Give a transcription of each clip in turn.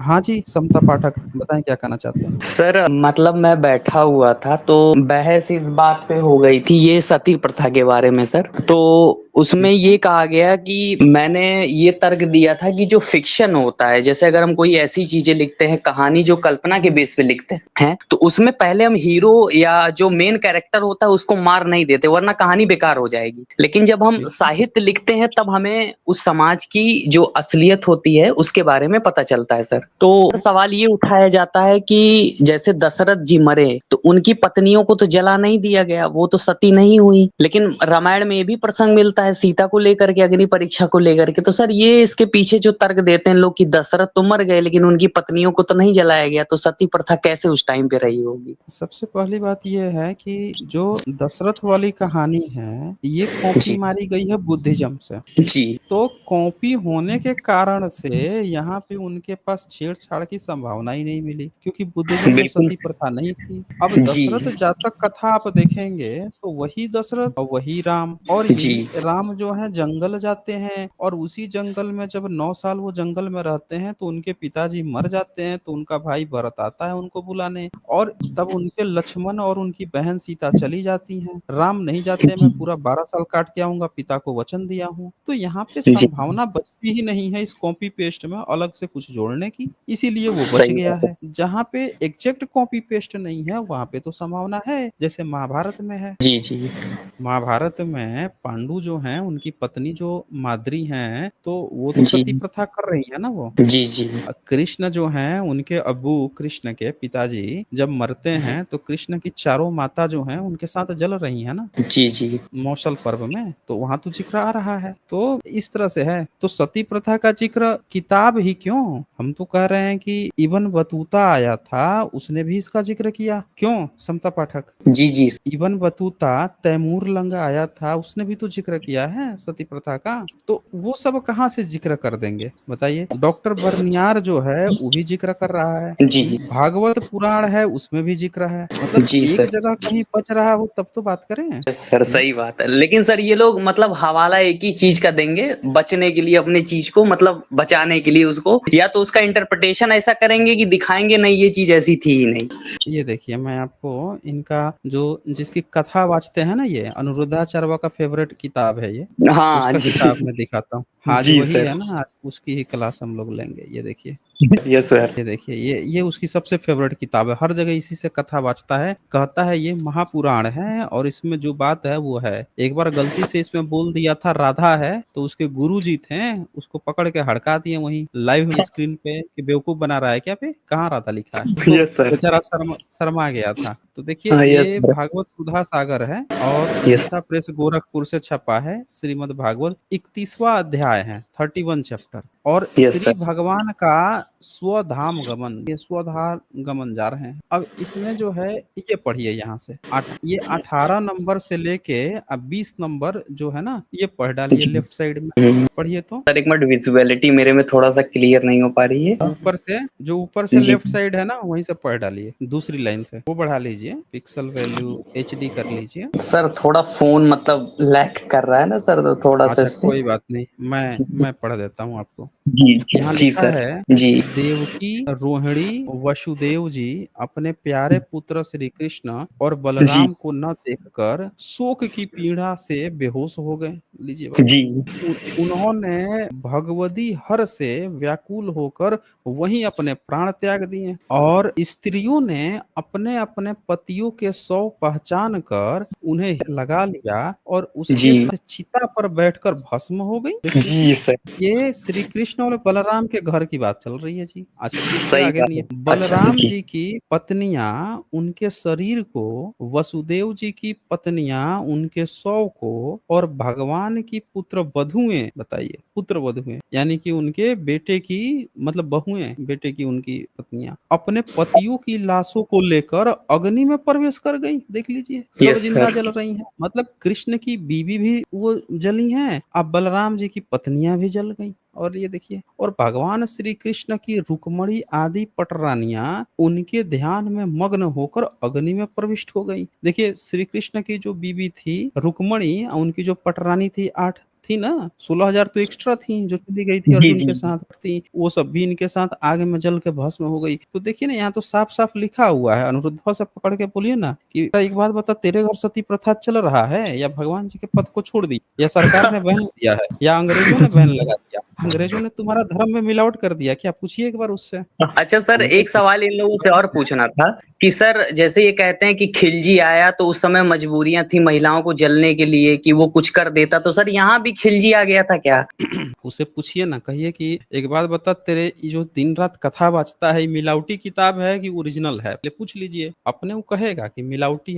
हाँ जी, समता पाठक बताएँ क्या कहना चाहते हैं? सर मतलब मैं बैठा हुआ था तो बहस इस बात पे हो गई थी ये सती प्रथा के बारे में सर। तो उसमें ठीक है। ये कहा गया कि मैंने ये तर्क दिया था कि जो फ़िक्शन होता है, जैसे अगर हम कोई ऐसी चीज़ें लिखते हैं, कहानी जो कल्पना के बेस पे लिखते हैं, तो उसमें पहले हम हीरो या जो मेन कैरेक्टर होता है उसको मार नहीं देते वरना कहानी बेकार हो जाएगी। लेकिन जब हम ठीक है। साहित्य लिखते हैं तब हमें उस समाज की जो असलियत होती है उसके बारे में पता चलता है सर। तो सवाल ये उठाया जाता है कि जैसे दशरथ जी मरे तो उनकी पत्नियों को तो जला नहीं दिया गया, वो तो सती नहीं हुई। लेकिन रामायण में ये भी प्रसंग मिलता है सीता को लेकर के, अग्नि परीक्षा को लेकर के। तो सर ये इसके पीछे जो तर्क देते हैं लोग कि दशरथ तो मर गए लेकिन उनकी पत्नियों को तो नहीं जलाया गया, तो सती प्रथा कैसे उस टाइम पे रही होगी? सबसे पहली बात ये है कि जो दशरथ वाली कहानी है, ये कॉपी जी। मारी गई है बुद्धिज़्म से। जी। तो कॉपी होने के कारण से यहाँ पे उनके पास छेड़-छाड़ की संभावना ही नहीं मिली, क्योंकि बुद्धिज़्म में बिल्कुल। सती प्रथा नहीं थी। अब जी। दशरथ जातक कथा आप देखेंगे तो वही दशरथ और वही राम, और जी। यही राम जो है जंगल जाते हैं, और उसी जंगल में जब 9 साल वो जंगल में रहते हैं तो उनके पिताजी मर जाते हैं, तो उनका भाई भरत आता है उनको बुलाने, और तब उनके लक्ष्मण और उनकी बहन सीता चली जाती हैं। राम नहीं जाते, मैं जी। पूरा 12 साल काट के आऊँगा, पिता को वचन दिया हूँ। तो यहाँ पे जी। संभावना बचती ही नहीं है इस कॉपी पेस्ट में अलग से कुछ जोड़ने की, इसीलिए वो बच सही गया बात है। है। जहाँ पे एग्ज़ैक्ट कॉपी पेस्ट नहीं है, वहाँ पे तो संभावना है, जैसे महाभारत में है। जी। जी। महाभारत में पांडु जो हैं, उनकी पत्नी जो माद्री हैं, तो वो तो जी। सती प्रथा कर रही हैं ना वो। जी। जी। कृष्ण जो हैं, उनके अब्बू कृष्ण के पिताजी जब मरते हैं, तो कृष्ण की चारों माता जो हैं, उनके साथ जल रही हैं ना, जी। जी। मौसल पर्व में, तो वहाँ तो ज़िक्र आ रहा है। तो इस तरह से है, तो सती प्रथा का ज़िक्र किताब ही क्यों? हम तो कह रहे हैं कि इब्न बतूता आया था, उसने भी इसका ज़िक्र किया। क्यों? समता पाठक? जी। जी। इब्न बतूता तैमूर लंग आया था, उसने भी तो ज़िक्र किया है सती प्रथा का। तो वो सब कहाँ से ज़िक्र कर देंगे, बताइए? डॉक्टर बर्नियार जो है, वो भी ज़िक्र कर रहा है। जी। भागवत पुराण है, उसमें भी ज़िक्र है। मतलब जी एक सर। जगह कहीं बच रहा हो तब तो बात करें। सर सही बात है। लेकिन सर ये लोग मतलब हवाला एक ही चीज़ का देंगे, बचने के लिए अपनी चीज़ को मतलब बचाने के लिए उसको, या तो उसका इंटरप्रिटेशन ऐसा करेंगे कि दिखाएँगे नहीं ये चीज़ ऐसी थी ही नहीं। ये देखिए, मैं आपको इनका जो जिसकी कथा वाचते हैं ना, ये अनिरुद्धाचार्य का फ़ेवरेट किताब है ये, हाँ उसका जी। किताब मैं दिखाता हूँ। आज जी वही सर। है ना, आज उसकी ही क्लास हम लोग लेंगे। ये देखिए। Yes sir. ये देखिए, ये उसकी सबसे फ़ेवरेट किताब है, हर जगह इसी से कथा वाचता है, कहता है ये महापुराण है और इसमें जो बात है वो है। एक बार गलती से इसमें बोल दिया था राधा है, तो उसके गुरुजी थे, उसको पकड़ के हड़का दिए वहीं लाइव स्क्रीन पे कि बेवकूफ़ बना रहा है क्या बे? कहाँ राधा लिखा है? तो यस सर। बेचारा शर्मा गया था। तो देखिए, हाँ, यस ये सर। भागवत सुधा सागर है और यस। गीता प्रेस गोरखपुर से छपा है, श्रीमद् भागवत 31वां अध्याय है, 31 चैप्टर। और यस श्री सर। भगवान का स्वधाम गमन, ये स्वधाम गमन जा रहे हैं। अब इसमें जो है ये पढ़िए यहाँ से ये 18 नंबर से लेके अब 20 नंबर जो है ना, ये पढ़ डालिए जी। लेफ्ट साइड में। हुँ। पढ़िए तो सर एक मिनट विज़ुअलिटी मेरे में थोड़ा-सा क्लियर नहीं हो पा रही है। ऊपर से जी। लेफ्ट साइड है ना, वहीं से पढ़ डालिए दूसरी लाइन से, वो बढ़ा लीजिए, पिक्सल वैल्यू एचडी कर लीजिए। सर थोड़ा फ़ोन मतलब लैग कर रहा है ना सर, तो थोड़ा-सा अच्छा, इस पे। कोई बात नहीं, मैं जी। मैं पढ़ देता हूँ आपको। जी, जी, यहाँ जी लिखा सर। है, जी। देवकी रोहिणी वसुदेव जी अपने प्यारे पुत्र श्री कृष्ण और जी। बलराम को न देखकर शोक की पीड़ा से बेहोश हो गए। लीजिए बताइए। जी। उन्होंने भगवदी हर से व्याकुल होकर वहीं अपने प्राण त्याग दिए, और स्त्रियों ने अपने अपने पतियों के शव पहचान कर उन्हें लगा लिया और उसके जी। साथ चिता पर बैठकर भस्म हो गई। देख लीजिए। जी सर। ये श्री कृष्ण और बलराम के घर की बात चल रही है जी। अच्छा, इससे सही आगे बात सुनिए। है। अच्छा बलराम जी। जी की पत्नियां उनके शरीर को, वसुदेव जी की पत्नियां उनके शव को, और भगवान की पुत्र वधुएं, बताइए पुत्र वधुएं यानी कि उनके बेटे की, मतलब बहुएं, बेटे की उनकी पत्नियां अपने पतियों की लाशों को लेकर अग्नि में प्रवेश कर गई। देख लीजिए, सब यस जिंदा सर। जल रही हैं। मतलब कृष्ण की बीवी भी वो जली हैं, अब बलराम जी की पत्नियां भी जल गई। और ये देखिए, और भगवान श्री कृष्ण की रुक्मणी आदि पटरानियां उनके ध्यान में मग्न होकर अग्नि में प्रविष्ट हो गई। देखिए, श्री कृष्ण की जो बीवी थी रुक्मणी, उनकी जो पटरानी थी 8 थी ना, 16,000 तो एक्स्ट्रा थी जो चली गई थी जी, अर्जुन जी, के जी। साथ थी, वो सब भी इनके साथ आग में जल के भस्म हो गई। तो देखिए ना यहाँ तो साफ-साफ लिखा हुआ है, अनिरुद्धा से पकड़ के बोलिए ना कि एक बात बता तेरे घर सती प्रथा चल रहा है या भगवान जी के पद को छोड़ दी या सरकार ने बैन दिया है या अंग्रेजों ने बैन लगा दिया? अंग्रेजों ने तुम्हारा धर्म में मिलावट कर दिया क्या? पूछिए एक बार उससे। अच्छा सर, उनके एक सवाल इन लोगों से और पूछना था कि सर जैसे ये कहते हैं कि खिलजी आया तो उस समय मजबूरियां थी महिलाओं को जलने के लिए कि वो कुछ कर देता, तो सर यहाँ भी खिलजी आ गया था क्या? उससे पूछिए ना, कहिए कि एक बात बता तेरे ये जो दिन-रात कथा वाचता है, ये मिलावटी किताब है कि ओरिजिनल है? पहले पूछ लीजिए। अपने वो कहेगा कि मिलावटी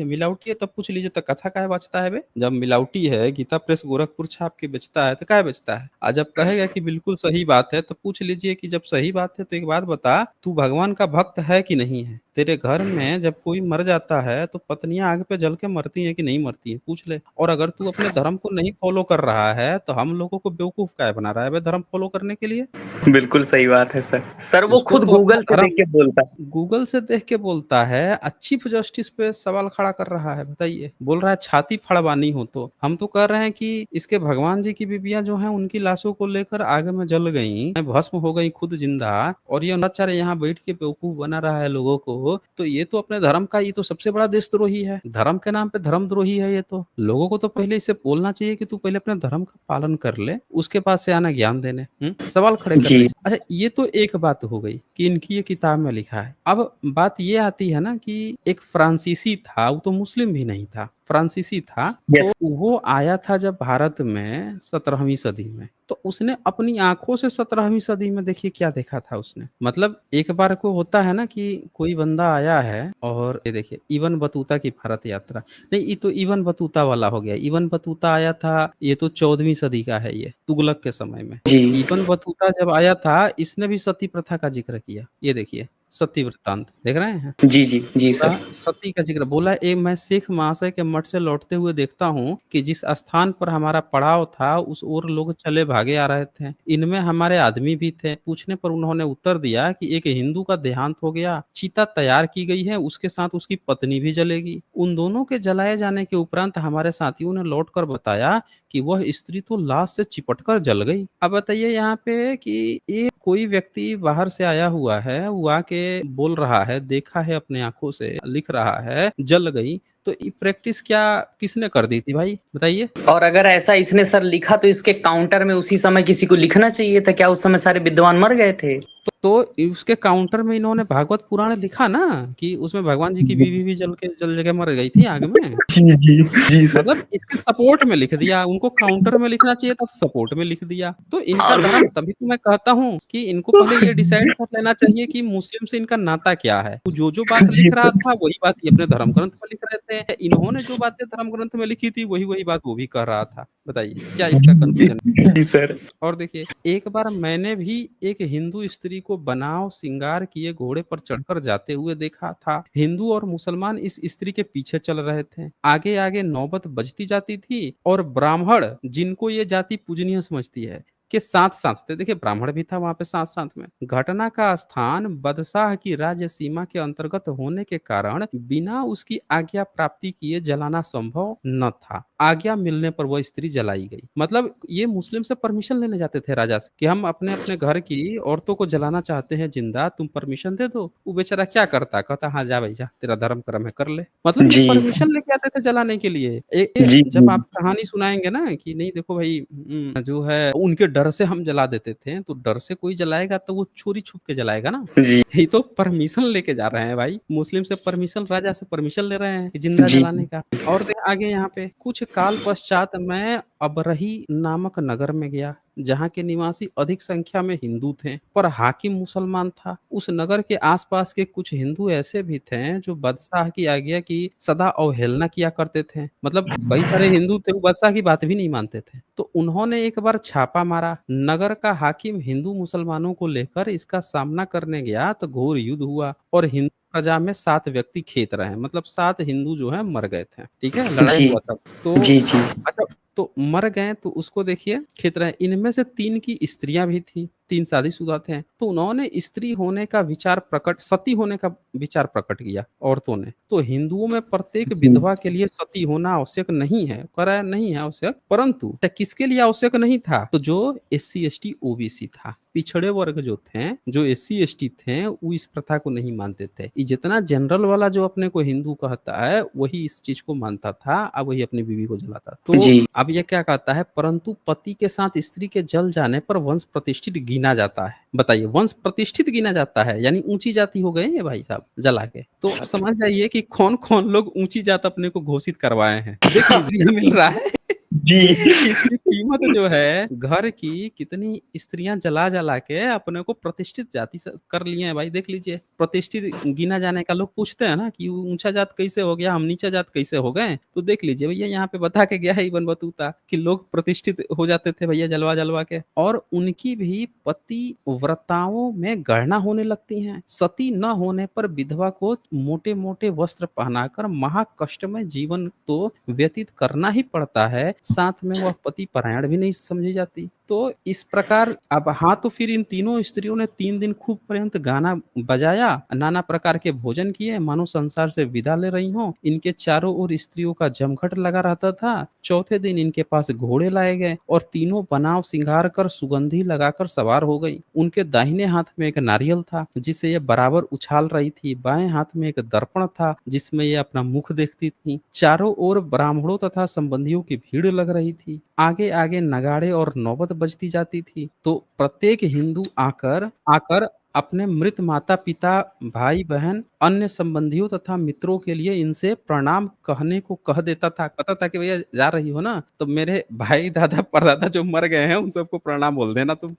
है तब पूछ लीजिए तो कथा काहे वाचता है बे? जब मिलावटी है, गीता प्रेस गोरखपुर छाप के बेचता है, तो काहे बेचता है? जब कहेगा कि बिल्कुल सही बात है, तो पूछ लीजिए कि जब सही बात है तो एक बात बता, तू भगवान का भक्त है कि नहीं है? तेरे घर में जब कोई मर जाता है, तो पत्नियाँ आग पे जल के मरती हैं कि नहीं मरती हैं? पूछ ले। और अगर तू अपने धर्म को नहीं फ़ॉलो कर रहा है, तो हम लोगों को बेवकूफ़ काहे बना रहा है बे धर्म फ़ॉलो करने के लिए? बिल्कुल सही बात है सर। सर वो उसको खुद तो अपना गूगल से देख धर्म के बोलता है। गूगल से देख के बोलता है, चीफ जस्टिस पे सवाल खड़ा कर रहा है, बताइए। बोल रहा है छाती फड़वानी हो तो। हम तो कह रहे हैं कि इसके भगवान जी की बीबियाँ जो हैं उनकी लाशों को लेकर आग में जल गईं, भस्म हो गई खुद जिंदा और ये नच्चारे यहाँ बैठ के बेवकूफ बना रहा है लोगों को, तो ये तो अपने धर्म का ये तो सबसे बड़ा देशद्रोही है। धर्म के नाम पे धर्मद्रोही है ये तो। लोगों को तो पहले इसे बोलना चाहिए कि तू पहले अपने धर्म का पालन कर ले, उसके बाद से आना ज्ञान देने। सवाल खड़े करने। जी, अच्छा ये तो एक बात हो गई कि इनकी ये किताब में लिखा है। अब बात ये आती है ना कि एक फ्रांसीसी था, वो तो मुस्लिम भी नहीं था, फ्रांसीसी था, तो यस। वो आया था जब भारत में 17वीं सदी में, तो उसने अपनी आँखों से 17वीं सदी में देखिए क्या देखा था उसने। मतलब एक बार को होता है ना कि कोई बंदा आया है और ये देखिए इब्न बतूता की भारत यात्रा, नहीं ये तो इब्न बतूता वाला हो गया। इब्न बतूता आया था, ये तो 14वीं सदी का है ये, तुगलक के समय में। तो जी। इब्न बतूता जब आया था, इसने भी सती प्रथा का ज़िक्र किया। ये देखिए, सती वृत्तांत, देख रहे हैं? जी, जी, जी पूरा सर। सती का ज़िक्र बोला मैं सिख महाशय के मठ से लौटते हुए देखता हूँ कि जिस स्थान पर हमारा पड़ाव था, उस ओर लोग चले भागे आ रहे थे। इनमें हमारे आदमी भी थे। पूछने पर उन्होंने उत्तर दिया कि एक हिंदू का देहांत हो गया, चिता तैयार की गई है, उसके साथ उसकी पत्नी भी जलेगी। उन दोनों के जलाए जाने के उपरांत हमारे साथियों ने लौटकर बताया कि वह स्त्री तो लाश से चिपट कर जल गई। अब बताइए यहाँ पे कि ये कोई व्यक्ति बाहर से आया हुआ है, वो आके बोल रहा है, देखा है अपने आँखों से, लिख रहा है, जल गई। तो ये प्रैक्टिस क्या किसने कर दी थी भाई? बताइए? और अगर ऐसा इसने सर लिखा तो इसके काउंटर में उसी समय किसी को लिखना चाहिए था, क्या उस समय सारे विद्वान मर गए थे? उसके काउंटर में इन्होंने भागवत पुराण लिखा ना कि उसमें भगवान जी की बीवी भी जल के मर गई थी आग में। जी, जी, जी सर। मतलब इसके सपोर्ट में लिख दिया, उनको काउंटर में लिखना चाहिए था, सपोर्ट में लिख दिया। तो इनका और धर्म तभी तो मैं कहता हूँ कि इनको पहले ये डिसाइड कर लेना चाहिए कि मुस्लिम से इनका नाता क्या है। वो जो बात जी लिख रहा सर। था, वही बात ये अपने धर्म ग्रंथ में लिख रहे थे। इन्होंने जो बातें धर्म ग्रंथ में लिखी थी, वही बात वो भी कह रहा था। बताइए, क्या इसका कन्फ्यूजन? जी सर। और देखिए, एक बार मैंने भी एक हिंदू स्त्री को बनाव श्रृंगार किए घोड़े पर चढ़कर जाते हुए देखा था। हिंदू और मुसलमान इस स्त्री के पीछे चल रहे थे। आगे-आगे नौबत बजती जाती थी और ब्राह्मण, जिनको ये जाति पूजनीय समझती है, के साथ-साथ थे। देखिए ब्राह्मण भी था वहाँ पे साथ-साथ में। घटना का स्थान बदशाह की राज्य सीमा के अंतर्गत होने के कारण बिना उसकी आज्ञा प्राप्ति किए जलाना संभव न था। आज्ञा मिलने पर वह स्त्री जलाई गई। मतलब ये मुस्लिम से परमिशन लेने जाते थे राजा से कि हम अपने-अपने घर की औरतों को जलाना चाहते हैं जिंदा, तुम परमिशन दे दो। वो बेचारा क्या करता? कहता हाँ, जा भई जा, तेरा धर्म कर्म है कर ले। मतलब ये जी, परमिशन लेके आते थे जलाने के लिए। ये जी, जब जी। आप कहानी सुनाएँगे ना कि नहीं देखो भाई जो है उनके डर से हम जला देते थे, तो डर से कोई जलाएगा तो वो चोरी छुप के जलाएगा ना। जी, ये तो परमिशन लेके जा रहे हैं भाई। मुस्लिम से परमिशन राजा से परमिशन ले रहे हैं कि जिंदा जी। जलाने का। और आगे यहाँ पे कुछ काल पश्चात मैं अबरही नामक नगर में गया, जहाँ के निवासी अधिक संख्या में हिंदू थे, पर हाकिम मुसलमान था। उस नगर के आसपास के कुछ हिंदू ऐसे भी थे जो बादशाह की आज्ञा की सदा अवहेलना किया करते थे। मतलब कई सारे हिंदू थे वो बादशाह की बात भी नहीं मानते थे। तो उन्होंने एक बार छापा मारा। नगर का हाकिम हिंदू मुसलमानों को लेकर इसका सामना करने गया तो घोर युद्ध हुआ और हिंदू प्रजा में 7 व्यक्ति खेत रहे हैं। मतलब 7 हिंदू जो हैं मर गए थे। ठीक है? लड़ाई जी, हुआ तब। तो जी, जी। अच्छा तो मर गए तो उसको देखिए खींच रहे हैं। इनमें से 3 की स्त्रियाँ भी थी। 3 शादीशुदा थे। तो उन्होंने स्त्री होने का विचार प्रकट सती होने का विचार प्रकट किया औरतों ने। तो हिंदुओं में प्रत्येक जी। विधवा के लिए सती होना आवश्यक नहीं है, कराया नहीं है आवश्यक, परंतु किसके लिए आवश्यक नहीं था? तो जो एससी, एसटी, ओबीसी था, पिछड़े वर्ग जो थे, जो एससी, एसटी थे, वो इस प्रथा को नहीं मानते थे। ये जितना जनरल वाला जो अपने को हिंदू कहता है, वही इस चीज़ को मानता था, अब वही अपनी बीवी को जलाता। तो जी। अब ये क्या कहता है, परंतु पति के साथ स्त्री के जल जाने पर वंश प्रतिष्ठित गिना जाता है। बताइए, वंश प्रतिष्ठित गिना जाता है, यानी ऊँची जाति हो गए ये भाई साहब जला के। तो अब समझ जाइए कि कौन-कौन लोग ऊँची जात अपने को घोषित करवाए हैं। देख लीजिए मिल रहा है। जी। इसकी कीमत जो है घर की कितनी स्त्रियां जला जला के अपने को प्रतिष्ठित जाति से कर लिए हैं भाई, देख लीजिए। प्रतिष्ठित गिना जाने का लोग पूछते हैं ना कि वो ऊंचा जात कैसे हो गया, हम नीचा जात कैसे हो गए, तो देख लीजिए भैया यहाँ पे बता के गया है इबन बतूता कि लोग प्रतिष्ठित हो जाते थे भैया जलवा जलवा के, और उनकी भी पतिव्रताओं में गणना होने लगती है। सती न होने पर विधवा को मोटे मोटे वस्त्र पहनाकर महाकष्टमय जीवन तो व्यतीत करना ही पड़ता है, साथ में वह पति परायण भी नहीं समझी जाती। तो इस प्रकार अब हाँ, तो फिर इन तीनों स्त्रियों ने 3 दिन खूब पर्यंत गाना बजाया, नाना प्रकार के भोजन किए, मानो संसार से विदा ले रही हों। इनके चारों ओर स्त्रियों का जमघट लगा रहता था। चौथे दिन इनके पास घोड़े लाए गए और तीनों बनाव सिंगार कर सुगंधी लगाकर सवार हो गई। उनके दाहिने हाथ में एक नारियल था जिसे ये बराबर उछाल रही थी, बाएं हाथ में एक दर्पण था जिसमें ये अपना मुख देखती थी। चारों ओर ब्राह्मणों तथा संबंधियों की भीड़ लग रही थी। आगे आगे नगाड़े और नौबत बजती जाती थी। तो प्रत्येक हिंदू आकर आकर अपने मृत माता पिता, भाई बहन, अन्य संबंधियों तथा मित्रों के लिए इनसे प्रणाम कहने को कह देता था। कहता था कि भैया जा रही हो ना, तो मेरे भाई दादा परदादा जो मर गए हैं उन सबको प्रणाम बोल देना तुम।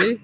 ये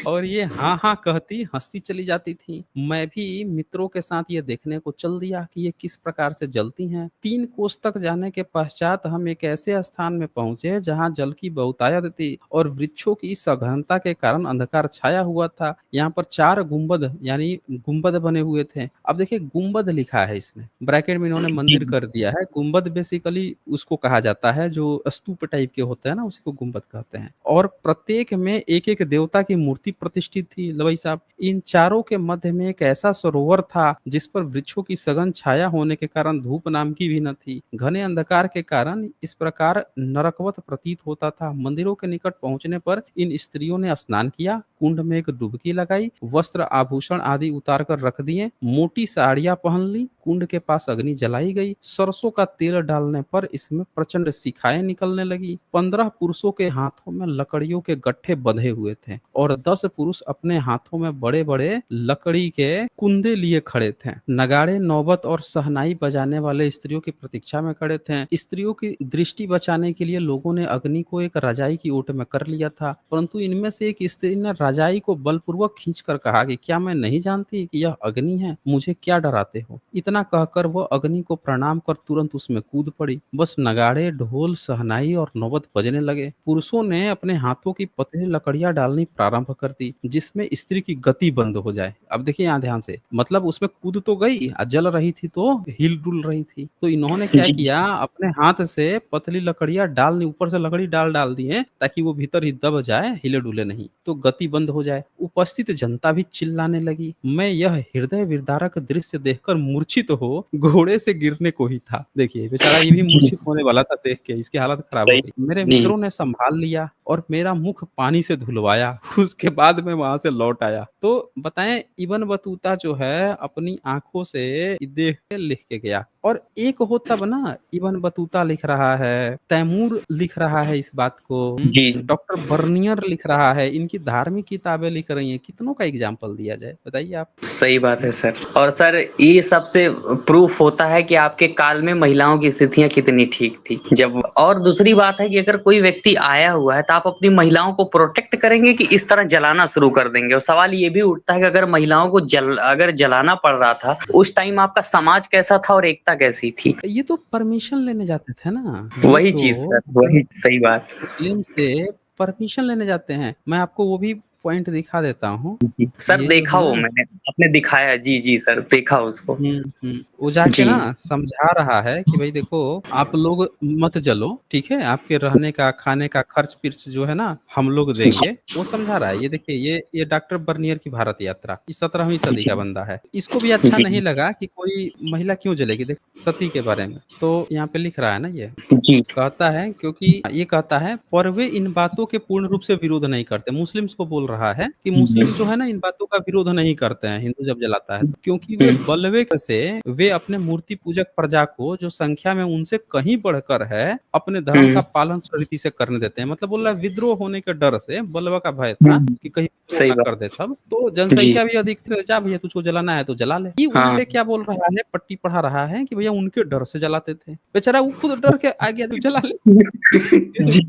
और ये हाँ हाँ कहती हंसती चली जाती थी। मैं भी मित्रों के साथ ये देखने को चल दिया कि ये किस प्रकार से जलती हैं। 3 कोस तक जाने के पश्चात हम एक ऐसे स्थान में पहुंचे जहां जल की बहुतायत थी और वृक्षों की सघनता के कारण अंधकार छाया हुआ था। यहाँ पर 4 गुंबद यानी गुंबद बने हुए थे। अब देखिए गुंबद लिखा है इसमें, ब्रैकेट में इन्होंने जी। मंदिर कर दिया है। गुंबद बेसिकली उसको कहा जाता है जो स्तूप टाइप के होते हैं ना, उसी को गुंबद कहते हैं। और प्रत्येक में एक एक देवता की मूर्ति प्रतिष्ठित थी लवई साहब। इन चारों के मध्य में एक ऐसा सरोवर था जिस पर वृक्षों की सघन छाया होने के कारण धूप नाम की भी न थी। घने अंधकार के कारण इस प्रकार नरकवत प्रतीत होता था। मंदिरों के निकट पहुंचने पर इन स्त्रियों ने स्नान किया, कुंड में एक डुबकी लगाई, वस्त्र आभूषण आदि उतार कर रख दिए, मोटी साड़ियां पहन ली, कुंड के पास अग्नि जलाई गई। सरसों का तेल डालने पर इसमें प्रचंड शिखाएं निकलने लगी। 15 पुरुषों के हाथों में लकड़ियों के गट्ठे बंधे हुए थे और 10 पुरुष अपने हाथों में बड़े बड़े लकड़ी के कुंदे लिए खड़े थे। नगाड़े, नौबत और सहनाई बजाने वाले स्त्रियों की प्रतीक्षा में खड़े थे। स्त्रियों की दृष्टि बचाने के लिए लोगों ने अग्नि को एक रजाई की ओट में कर लिया था, परंतु इनमें से एक स्त्री ने रजाई को बलपूर्वक खींचकर कहा कि क्या मैं नहीं जानती कि यह अग्नि है, मुझे क्या डराते हो। इतना कहकर वह अग्नि को प्रणाम कर तुरंत उसमें कूद पड़ी। बस नगाड़े, ढोल, सहनाई और नौबत बजने लगे। पुरुषों ने अपने हाथों की पतली लकड़ियां डालनी प्रारंभ कर दी जिसमें स्त्री की गति बंद हो जाए। अब देखिए यहाँ ध्यान से, मतलब उसमें कूद तो गई, जल रही थी तो हिल डुल रही थी। तो इन्होंने क्या जी। किया, अपने हाथ से पतली लकड़ियां डालनी, ऊपर से लकड़ी डाल डाल दिए ताकि वो भीतर ही दब जाए, हिले डुले नहीं, तो गति बंद हो जाए। उपस्थित जनता भी चिल्लाने लगी। मैं यह हृदय विदारक दृश्य देखकर मूर्छित हो घोड़े से गिरने को ही था। देखिए बेचारा ये भी जी। मूर्छित होने वाला था, देख के इसकी हालत खराब हो सही। गई। मेरे जी। मित्रों ने संभाल लिया और मेरा मुख पानी से धुलवाया। उसके बाद मैं वहां से लौट आया। तो बताएं, इब्न बतूता जो है अपनी आंखों से देख के लिख के गया। और एक हो तब ना, इब्न बतूता लिख रहा है, तैमूर लिख रहा है इस बात को, जी। डॉक्टर बर्नियर लिख रहा है, इनकी धार्मिक किताबें लिख रही हैं। कितनों का एग्जाम्पल दिया जाए बताइए आप। सही बात है सर। और सर ये सबसे प्रूफ होता है कि आपके काल में महिलाओं की स्थितियाँ कितनी ठीक थी। जब और दूसरी बात है कि अगर कोई व्यक्ति आया हुआ है तो आप अपनी महिलाओं को प्रोटेक्ट करेंगे कि इस तरह जलाना शुरू कर देंगे? और सवाल ये भी उठता है कि अगर महिलाओं को अगर जलाना पड़ रहा था, उस टाइम आपका समाज कैसा था और एकता कैसी थी? ये तो परमिशन लेने जाते थे ना, ये वही चीज़ तो सर, वही सही बात। मुस्लिम से परमिशन लेने जाते हैं। मैं आपको वो भी पॉइंट दिखा देता हूँ। जी। सर ये जो देखा है वो ना, मैंने आपने दिखाया, जी, जी सर, देखा उसको। वो जाके जी। ना समझा रहा है कि भाई देखो आप लोग मत जलो, ठीक है? आपके रहने का, खाने का खर्च-पिर्च जो है ना हम लोग जी, देंगे। वो समझा रहा है। ये देखिए ये डॉक्टर बर्नियर की भारत यात्रा, ये 17वीं सदी का जी, बंदा है। इसको भी अच्छा नहीं जी, लगा कि कोई महिला क्यों जलेगी? देखो सती के बारे में। तो यहाँ पे लिख रहा है ना ये, जी। कहता है क्योंकि ये कहता है पर वे इन बातों के पूर्ण रूप से विरोध नहीं करते। मुस्लिम्स को बोल रहा है कि मुस्लिम जो है ना इन बातों का विरोध नहीं करते हैं, हिंदू जब जलाता है तो। क्योंकि वे हुँ, बलवे से वे अपने मूर्ति पूजक प्रजा को जो संख्या में उनसे कहीं बढ़कर है, अपने धर्म का हुँ, पालन रीति से करने देते हैं। मतलब बोल रहा है विद्रोह होने के डर से बलवा का भय था हुँ, कि कहीं विद्रोह सही ना कर बात। दे सब। तो जी, जनसंख्या भी अधिक थी, जा भैया तुझको जलाना है तो जला ले। ये हाँ। उल्टे क्या बोल रहा है, पट्टी पढ़ा रहा है कि भैया उनके डर से जलाते थे। बेचारा वो खुद डर के आ गया तो जला ले। फिर जी,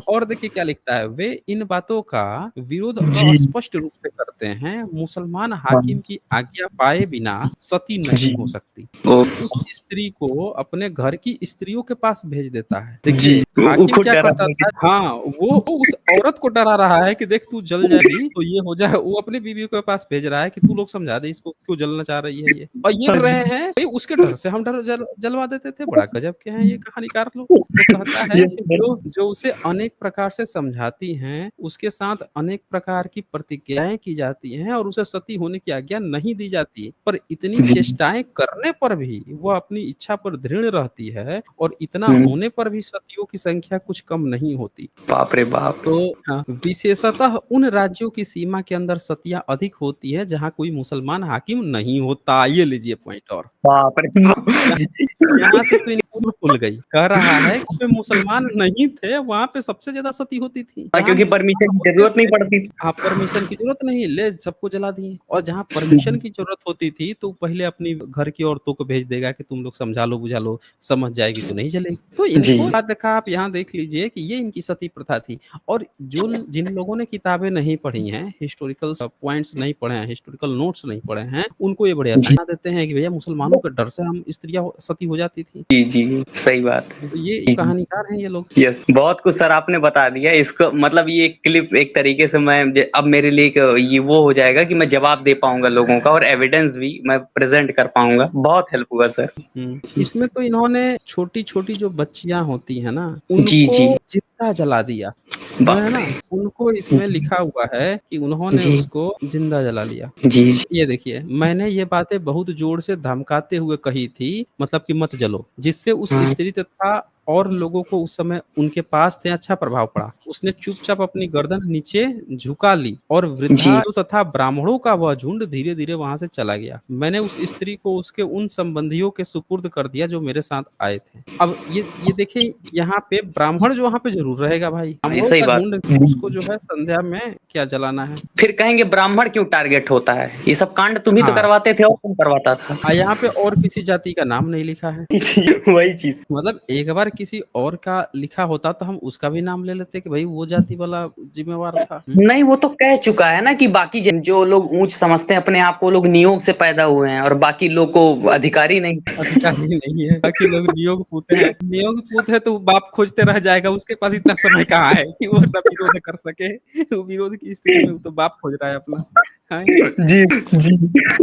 और देखिए क्या लिखता है, वे इन बातों का विरोध जी, अस्पष्ट रूप से करते हैं। मुसलमान हाँ, हाकिम की आज्ञा पाए बिना सती जी, नहीं हो सकती। ओह! वो उस स्त्री को अपने घर की स्त्रियों के पास भेज देता है। जी, देखिए वो हाकिम खुद क्या करता डराने था, के हाँ, वो उस औरत को डरा रहा है कि देख तू जल जाएगी तो ये हो जाए। वो अपनी बीवी के पास भेज रहा है कि तू लोग समझा दे इसको क्यों जलना चाह रही है ये। और ये हाँ डर जी, रहे हैं भई उसके डर से हम डर जलवा देते थे। बड़ा गज़ब के हैं ये कहानीकार लोग। तो कहता है ये सर जो जो उसे अनेक प्रकार से समझाती हैं, उसके साथ अनेक प्रकार की प्रतिज्ञाएँ की जाती हैं और उसे सती होने की आज्ञा नहीं दी जाती। पर इतनी जी, चेष्टाएँ करने पर भी वह अपनी इच्छा पर दृढ़ रहती है और इतना हुँ, होने पर भी सतियों की संख्या कुछ कम नहीं होती। बाप रे बाप! तो हाँ, विशेषतः उन राज्यों की सीमा के अंदर सतियाँ अधिक होती है जहाँ कोई मुसलमान हाकिम नहीं होता। ये लीजिए पॉइंट और। बाप रे बाप! यहाँ यहाँ से तो इनकी पोल खुल गई। कह रहा है कि जो मुसलमान नहीं थे, वहाँ पे सबसे ज़्यादा सती होती थी। हाँ, जहाँ क्योंकि मुसलमान परमिशन की होते ज़रूरत नहीं थे, पड़ती थी। हाँ, परमिशन की ज़रूरत नहीं, ले सबको जला दिए। और जहाँ परमिशन हुँ, की ज़रूरत होती थी, तो पहले अपनी घर की औरतों को भेज देगा कि तुम लोग समझा लो, बुझा लो, समझ जाएगी तो नहीं जलेगी। तो इनको जी, याद रखा आप यहाँ देख लीजिए कि ये इनकी सती प्रथा थी। और जो जिन लोगों ने किताबें नहीं पढ़ी हैं, हिस्टोरिकल पॉइंट्स नहीं पढ़े हैं, हिस्टोरिकल नोट्स नहीं पढ़े हैं, उनको ये बड़े आसानी जी, बता देते हैं कि भैया मुसलमानों के डर से हम स्त्रियाँ सती हो जाती थी। जी, जी, सही बात है। तो ये जी। कहानीकार हैं ये लोग। यस, बहुत कुछ सर आपने बता दिया। इसको मतलब ये क्लिप एक तरीके से मैं ज अब मेरे लिए एक ये वो हो जाएगा कि मैं जवाब दे पाऊँगा लोगों का और एविडेंस भी मैं प्रेज़ेंट कर पाऊँगा। बहुत हेल्प हुआ सर। इसमें तो इन्होंने छोटी-छोटी जो बच्चियाँ होती हैं ना, जी, उनको जी। ज़िंदा जला दिया। जो है बाप ना, रे! उनको इसमें लिखा हुआ है कि उन्होंने जी, उसको ज़िंदा जला लिया। जी, जी। ये देखिए, मैंने ये बातें बहुत ज़ोर से धमकाते हुए कही थी, मतलब कि मत जलो, जिससे उस हाँ, स्त्री तथा और लोगों को उस समय उनके पास थे अच्छा प्रभाव पड़ा। उसने चुपचाप अपनी गर्दन नीचे झुका ली और जी, वृद्धा तथा ब्राह्मणों का वह झुंड धीरे-धीरे वहाँ से चला गया। मैंने उस स्त्री को उसके उन संबंधियों के सुपुर्द कर दिया जो मेरे साथ आए थे। अब ये देखिए यहाँ पे ब्राह्मण जो वहाँ पे ज़रूर रहेगा भाई। हाँ, ये ब्राह्मणों सही का बात। झुंड उसको जो है संध्या में क्या जलाना है। फिर कहेंगे ब्राह्मण क्यों टारगेट होता है? ये सब कांड तुम ही तो हाँ। करवाते थे और कौन करवाता था? यहाँ पे और किसी जाति का नाम नहीं लिखा है। जी, वही चीज़। मतलब एक बार किसी और का लिखा होता तो हम उसका भी नाम ले लेते कि भाई वो जाति वाला ज़िम्मेवार था। नहीं, वो तो कह चुका है ना कि बाकी जन जो लोग ऊँच समझते हैं अपने आप को, वो लोग नियोग से पैदा हुए हैं और बाकी लोग को अधिकार ही नहीं। अधिकारी नहीं है, बाकी लोग नियोग पूत हैं। नियोग पूत है तो वो बाप खोजते रह जाएगा, उसके पास इतना समय कहाँ है कि वो सब विरोध कर सके। वो विरोध की स्थिति में वो तो बाप खोज रहा है अपना। हैं? जी, जी,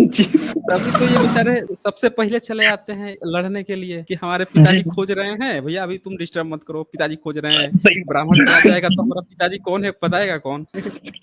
जी, तभी तो ये बेचारे सबसे पहले चले आते हैं लड़ने के लिए कि हमारे जी, पिताजी खोज रहे हैं, भैया अभी तुम डिस्टर्ब मत करो, पिताजी खोज रहे हैं। सही ब्राह्मण यहाँ जाएगा तो हमारा पिताजी कौन है बताएगा कौन?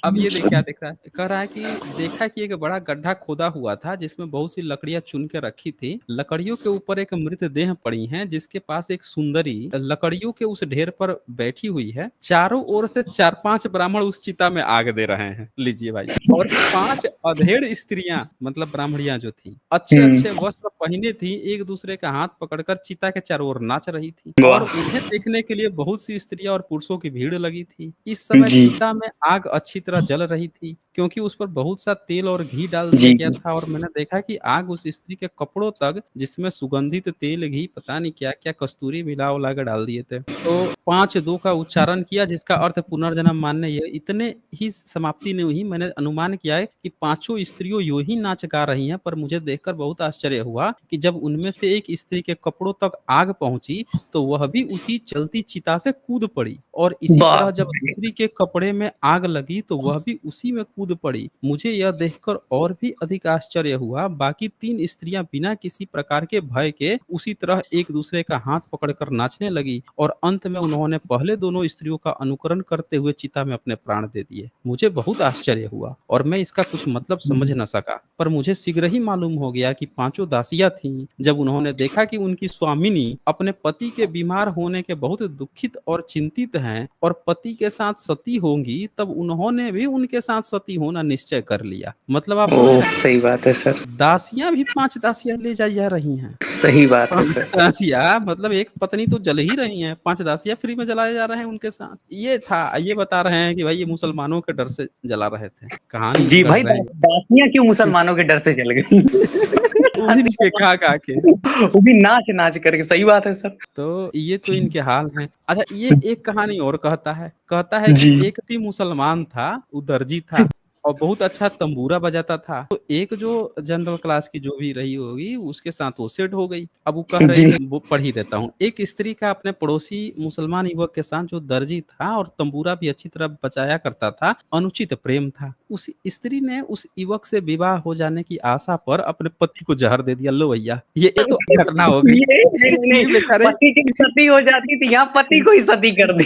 अब ये देख क्या देख रहा है? कह रहा है कि देखा कि एक बड़ा गड्ढा खोदा हुआ था जिसमें बहुत सी लकड़ियाँ चुन के रखी थी। लकड़ियों के ऊपर एक मृतदेह पड़ी है जिसके पास एक सुंदरी लकड़ियों के उस ढेर पर बैठी हुई है। चारों ओर से 4-5 ब्राह्मण उस चिता में आग दे रहे हैं। लीजिए भाई। और 5 अधेड़ स्त्रियाँ मतलब ब्राह्मणियाँ जो थीं, हुँ, अच्छे-अच्छे वस्त्र पहने थीं, एक-दूसरे का हाथ पकड़कर चिता के चारों ओर नाच रही थीं और वाह! उन्हें देखने के लिए बहुत सी स्त्रियाँ और पुरुषों की भीड़ लगी थी। इस समय जी, चिता में आग अच्छी तरह जल रही थी, क्योंकि उस पर बहुत सा तेल और घी डाल दिया जी, गया था और मैंने देखा कि आग उस स्त्री के कपड़ों तक जिसमें सुगंधित तेल, घी पता नहीं क्या-क्या कस्तूरी मिला-उला के डाल दिए थे। तो 5-2 का उच्चारण किया जिसका अर्थ पुनर्जन्म मानने ये इतने ही समाप्ति नहीं हुई, मैंने अनुमान किया है कि पाँचों स्त्रियों यूँ ही नाच गा रही हैं, पर मुझे देखकर बहुत आश्चर्य हुआ कि जब उनमें से एक स्त्री के कपड़ों तक आग पहुँची, तो वह भी उसी जलती चिता से कूद पड़ी और इसी तरह बाप जब रे! दूसरी के कपड़े में आग लगी, तो वह भी उसी में कूद पड़ी। मुझे यह देखकर और भी अधिक आश्चर्य हुआ। बाकी 3 स्त्रियाँ बिना किसी प्रकार के भय के उसी तरह एक-दूसरे का हाथ पकड़कर नाचने लगी और अंत में उन्होंने पहले दोनों स्त्रियों का अनुकरण करते हुए चिता में अपने प्राण दे दिए। मुझे बहुत आश्चर्य हुआ और मैं इसका कुछ मतलब समझ न सका, पर मुझे शीघ्र ही मालूम हो गया कि पाँचों दासियाँ थीं। जब उन्होंने देखा कि उनकी स्वामिनी अपने पति के बीमार होने के बहुत दुखित और चिंतित हैं और पति के साथ सती होंगी, तब उन्होंने भी उनके साथ सती होना निश्चय कर लिया। मतलब आप समझ ओह! रहे हैं? सही बात है सर, दासियाँ भी 5 दासियाँ ले जाई जा रही हैं। सही बात है 5 सर। दासियाँ मतलब एक पत्नी तो जल ही रही हैं, 5 दासियाँ फ्री में जलाए जा रहे हैं उनके साथ। ये था, ये बता रहे हैं कि भाई ये मुसलमानों के डर से जला रहे थे। कहानी जो जी कह भाई, रहे हैं दासियाँ क्यों मुसलमानों के डर से जल गई? उन्हीं के दासियाँ गा-गा के। वो भी नाच-नाच करके, सही बात है सर। तो ये तो जी। इनके हाल हैं। अच्छा ये एक कहानी और कहता है कि जी। एक भी मुसलमान था, वो दर्जी था और बहुत अच्छा तंबूरा बजाता था। तो एक जो जनरल क्लास की जो भी रही होगी, उसके साथ वो सेट हो गई। अब वो कह रही जी। है वो पढ़ ही देता हूँ। एक स्त्री का अपने पड़ोसी मुसलमान युवक के साथ जो दर्जी था और तंबूरा भी अच्छी तरह बजाया करता था, अनुचित प्रेम था। उस स्त्री ने उस युवक से विवाह हो जाने की आशा पर अपने पति को जहर दे दिया। लो भैया, ये तो घटना हो गई। ये नहीं, नहीं, ये बेचारे पति की सती हो जाती थी, यहाँ पति को ही सती कर दी।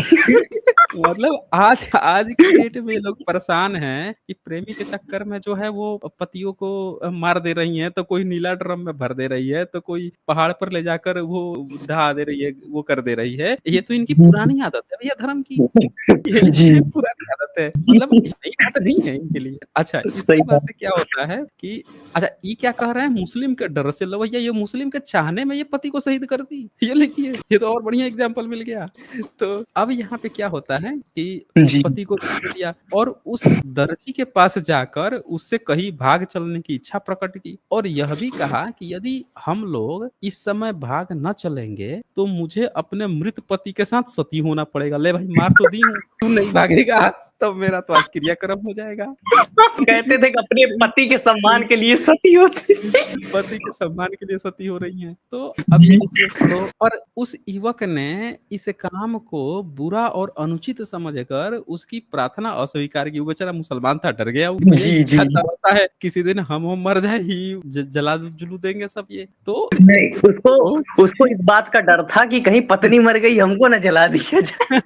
मतलब आज आज की डेट में लोग परेशान हैं कि प्रेमी के चक्कर में जो है वो पतियों को मार दे रही हैं, तो कोई नीला ड्रम में भर दे रही है, तो कोई पहाड़ पर ले जाकर वो ढहा दे रही है, वो कर दे रही है। ये तो इनकी जी, पुरानी आदत है भैया धर्म की। ये जी, इनकी पुरानी आदत है। मतलब नई बात नहीं है इनके लिए। अच्छा सही इसके बाद बात। से क्या होता है कि अच्छा ये क्या कह रहे हैं मुस्लिम के डर से लो भैया ये मुस्लिम के चाहने में ये पति को शहीद कर दी। ये लीजिए, ये तो और बढ़िया एग्ज़ाम्पल मिल गया। तो अब यहाँ पे क्या होता है कि जी, पति को छोड़ दिया और उस दर्जी के पास जाकर उससे कहीं भाग चलने की इच्छा प्रकट की और यह भी कहा कि यदि हम लोग इस समय भाग न चलेंगे तो मुझे अपने मृत पति के साथ सती होना पड़ेगा। ले भाई मार तो दी हूँ, तू नहीं भागेगा तब मेरा तो आज क्रियाक्रम हो जाएगा। कहते थे कि अपने पति के सम्मान के लिए सती होती है। पति के सम्मान के लिए सती हो रही हैं। तो अब ये जी, देखिए तो और उस युवक ने इस काम को बुरा और अनुचित समझकर उसकी प्रार्थना अस्वीकार की। वो बेचारा मुसलमान था, डर गया वो कि भैया जी, जी। इच्छा तो ऐसा है, किसी दिन हम मर जाए ही जला-जुलू देंगे सब ये। तो नहीं, स्त्री उसको को उसको इस बात का डर था कि कहीं पत्नी मर गई, हमको ना जला दिया जाए।